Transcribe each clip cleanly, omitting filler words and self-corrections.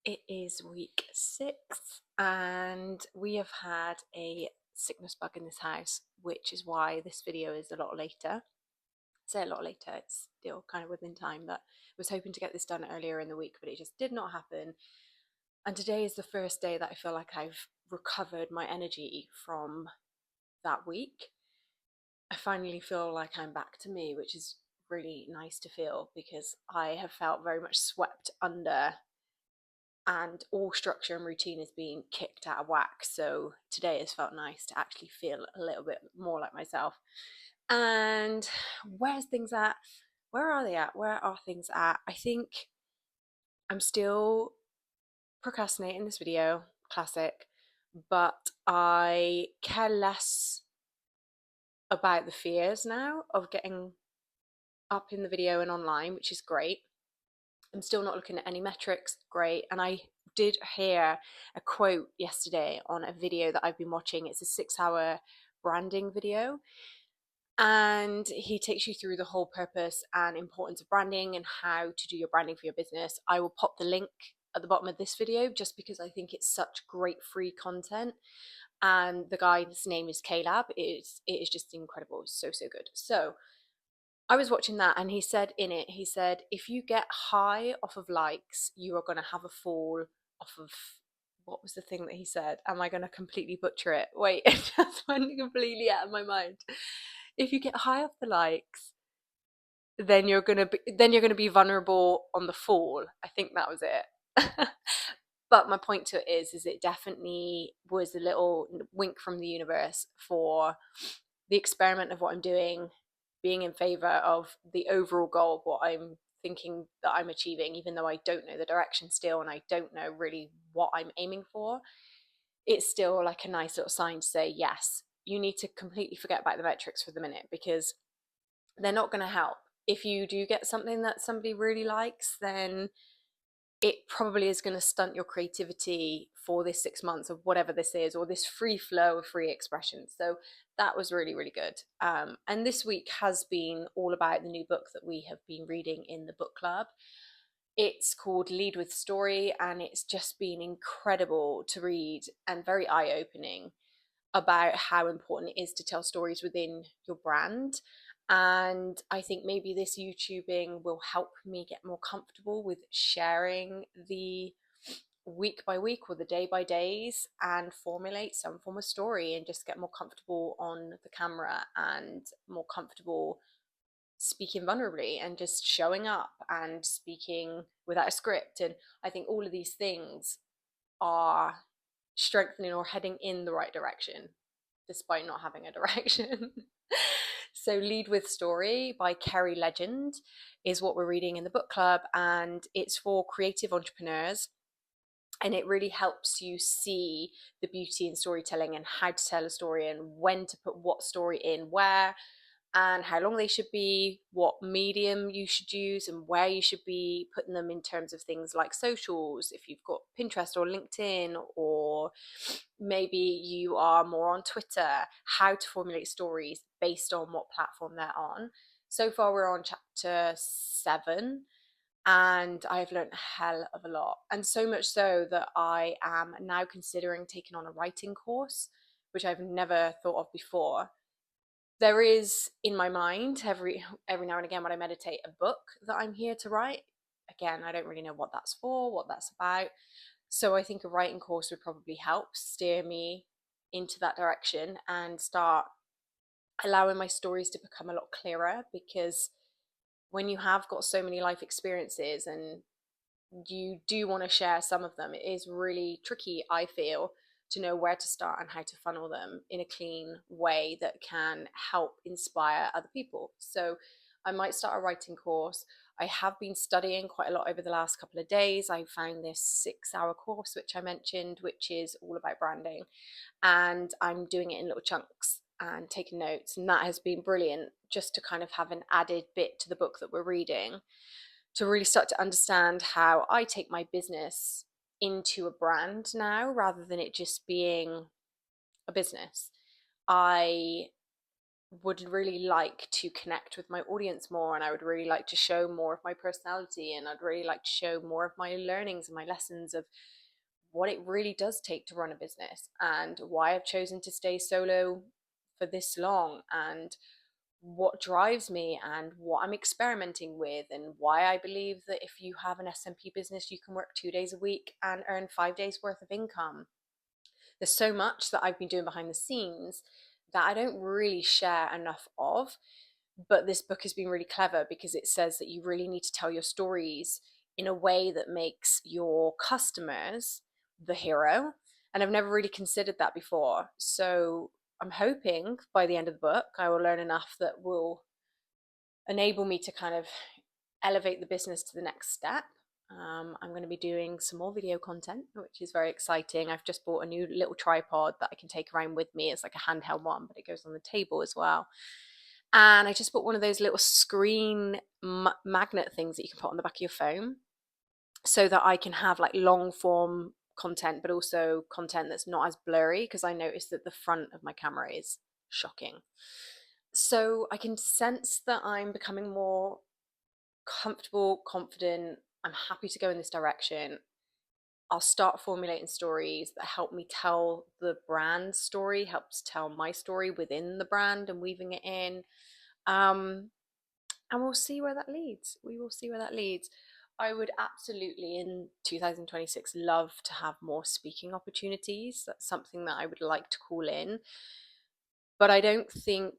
It is week 6, and we have had a sickness bug in this house, which is why this video is a lot later. I say a lot later, it's still kind of within time, but I was hoping to get this done earlier in the week, but it just did not happen. And today is the first day that I feel like I've recovered my energy from that week. I finally feel like I'm back to me, which is really nice to feel because I have felt very much swept under and all structure and routine is being kicked out of whack. So today has felt nice to actually feel a little bit more like myself. And where's things at? Where are they at? Where are things at? I think I'm still procrastinating this video, classic, but I care less about the fears now of getting up in the video and online, which is great. I'm still not looking at any metrics, great. And I did hear a quote yesterday on a video that I've been watching. It's a 6-hour branding video. And he takes you through the whole purpose and importance of branding and how to do your branding for your business. I will pop the link at the bottom of this video just because I think it's such great free content. And the guy's name is Caleb. It is just incredible. So good. So I was watching that and he said in it, he said, if you get high off of likes, you are going to have a fall off of, what was the thing that he said? Am I going to completely butcher it? Wait, it just went completely out of my mind. If you get high off the likes, then you're going to be vulnerable on the fall. I think that was it. But my point to it is it definitely was a little wink from the universe for the experiment of what I'm doing being in favor of the overall goal of what I'm thinking that I'm achieving, even though I don't know the direction still and I don't know really what I'm aiming for. It's still like a nice little sign to say, yes, you need to completely forget about the metrics for the minute because they're not going to help. If you do get something that somebody really likes, then it probably is going to stunt your creativity for this 6 months of whatever this is, or this free flow of free expression. So that was really, really good. And this week has been all about the new book that we have been reading in the book club. It's called Lead with Story, and it's just been incredible to read and very eye opening about how important it is to tell stories within your brand. And I think maybe this YouTubing will help me get more comfortable with sharing the week by week or the day by days and formulate some form of story and just get more comfortable on the camera and more comfortable speaking vulnerably and just showing up and speaking without a script. And I think all of these things are strengthening or heading in the right direction despite not having a direction. So, Lead with Story by Kerry Legend is what we're reading in the book club, and it's for creative entrepreneurs. And it really helps you see the beauty in storytelling and how to tell a story and when to put what story in where and how long they should be, what medium you should use, and where you should be putting them in terms of things like socials, if you've got Pinterest or LinkedIn, or maybe you are more on Twitter, how to formulate stories based on what platform they're on. So far, we're on chapter 7. And I've learned a hell of a lot. And so much so that I am now considering taking on a writing course, which I've never thought of before. There is in my mind every now and again when I meditate a book that I'm here to write. Again, I don't really know what that's for, what that's about. So I think a writing course would probably help steer me into that direction and start allowing my stories to become a lot clearer, because when you have got so many life experiences and you do want to share some of them, it is really tricky, I feel, to know where to start and how to funnel them in a clean way that can help inspire other people. So I might start a writing course. I have been studying quite a lot over the last couple of days. I found this 6-hour course, which I mentioned, which is all about branding. And I'm doing it in little chunks and taking notes. And that has been brilliant just to kind of have an added bit to the book that we're reading, to really start to understand how I take my business into a brand now rather than it just being a business. I would really like to connect with my audience more, and I would really like to show more of my personality, and I'd really like to show more of my learnings and my lessons of what it really does take to run a business, and why I've chosen to stay solo for this long, and what drives me, and what I'm experimenting with, and why I believe that if you have an SMP business, you can work 2 days a week and earn 5 days worth of income. There's so much that I've been doing behind the scenes that I don't really share enough of. But this book has been really clever because it says that you really need to tell your stories in a way that makes your customers the hero. And I've never really considered that before. So I'm hoping by the end of the book, I will learn enough that will enable me to kind of elevate the business to the next step. I'm going to be doing some more video content, which is very exciting. I've just bought a new little tripod that I can take around with me. It's like a handheld one, but it goes on the table as well. And I just bought one of those little screen magnet things that you can put on the back of your phone, so that I can have like long form content, but also content that's not as blurry, because I noticed that the front of my camera is shocking. So I can sense that I'm becoming more comfortable, confident. I'm happy to go in this direction. I'll start formulating stories that help me tell the brand story, helps tell my story within the brand and weaving it in. And we'll see where that leads. We will see where that leads. I would absolutely, in 2026, love to have more speaking opportunities. That's something that I would like to call in. But I don't think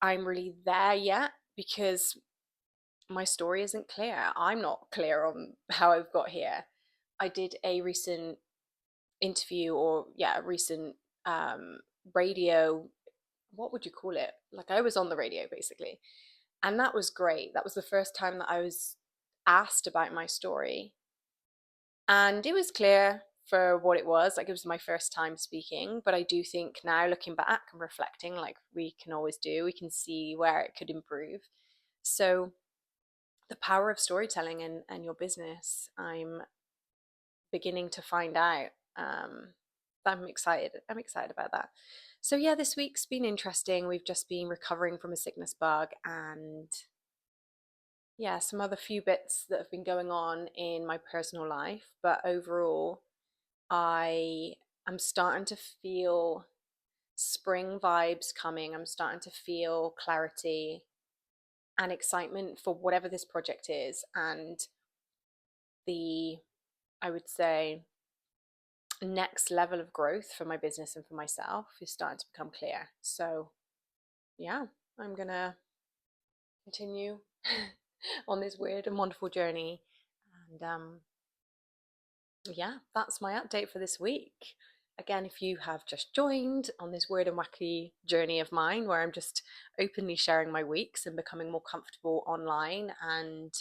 I'm really there yet, because my story isn't clear. I'm not clear on how I've got here. I did a recent interview, or yeah, a recent radio, what would you call it? Like, I was on the radio basically. And that was great. That was the first time that I was asked about my story. And it was clear for what it was. Like, it was my first time speaking. But I do think now, looking back and reflecting, like we can always do, we can see where it could improve. So, the power of storytelling and your business, I'm beginning to find out. I'm excited. I'm excited about that. So, yeah, this week's been interesting. We've just been recovering from a sickness bug, and yeah, some other few bits that have been going on in my personal life. But overall, I am starting to feel spring vibes coming. I'm starting to feel clarity and excitement for whatever this project is. And the, I would say, next level of growth for my business and for myself is starting to become clear. So, yeah, I'm going to continue on this weird and wonderful journey. And yeah, that's my update for this week. Again, if you have just joined on this weird and wacky journey of mine, where I'm just openly sharing my weeks and becoming more comfortable online and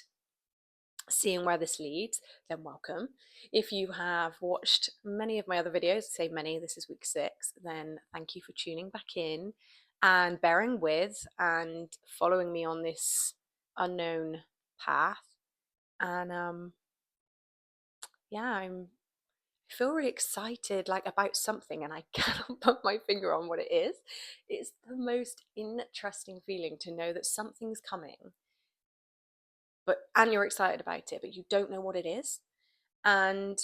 seeing where this leads, then welcome. If you have watched many of my other videos, say many, this is week 6, then thank you for tuning back in and bearing with and following me on this unknown path. And yeah, I feel really excited, like, about something, and I cannot put my finger on what it is. It's the most interesting feeling to know that something's coming, and you're excited about it, but you don't know what it is. And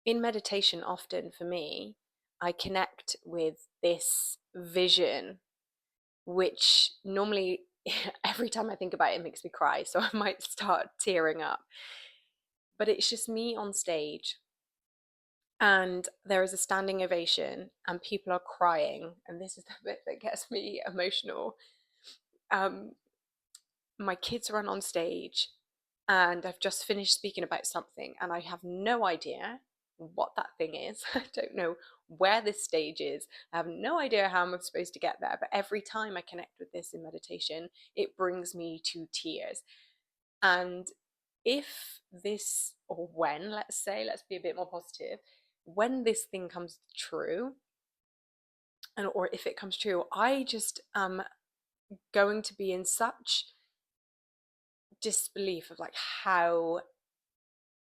in meditation, often for me, I connect with this vision, which normally every time I think about it, it makes me cry. So I might start tearing up. But it's just me on stage, and there is a standing ovation, and people are crying. And this is the bit that gets me emotional. Um, my kids run on stage, and I've just finished speaking about something, and I have no idea what that thing is. I don't know where this stage is. I have no idea how I'm supposed to get there. But every time I connect with this in meditation, it brings me to tears. And if this, or when, let's say, let's be a bit more positive, when this thing comes true, and or if it comes true, I just am going to be in such disbelief of like how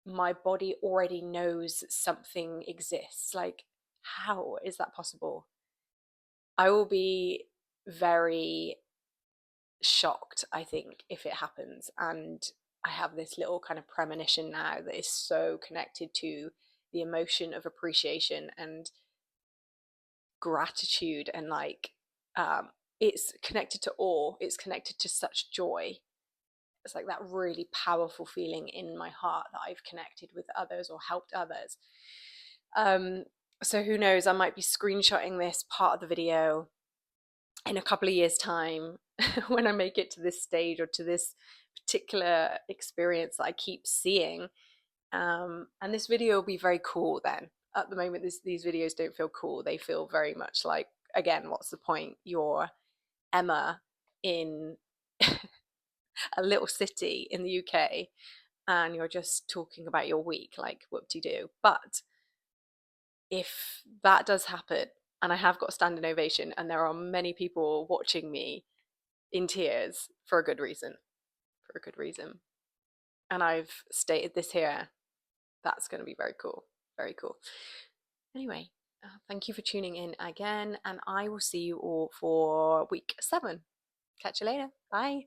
my body already knows something exists. Like, how is that possible? I will be very shocked, I think, if it happens. And I have this little kind of premonition now that is so connected to the emotion of appreciation and gratitude, and like it's connected to awe, it's connected to such joy. It's like that really powerful feeling in my heart that I've connected with others or helped others. um so who knows, I might be screenshotting this part of the video in a couple of years time when I make it to this stage or to this particular experience that I keep seeing. And this video will be very cool then. At the moment, these videos don't feel cool. They feel very much like, again, what's the point? You're Emma in a little city in the UK and you're just talking about your week, like whoop-de-doo. But if that does happen and I have got a standing ovation and there are many people watching me in tears for a good reason, for a good reason, and I've stated this here, that's going to be very cool. Very cool. Anyway, thank you for tuning in again, and I will see you all for week 7. Catch you later. Bye.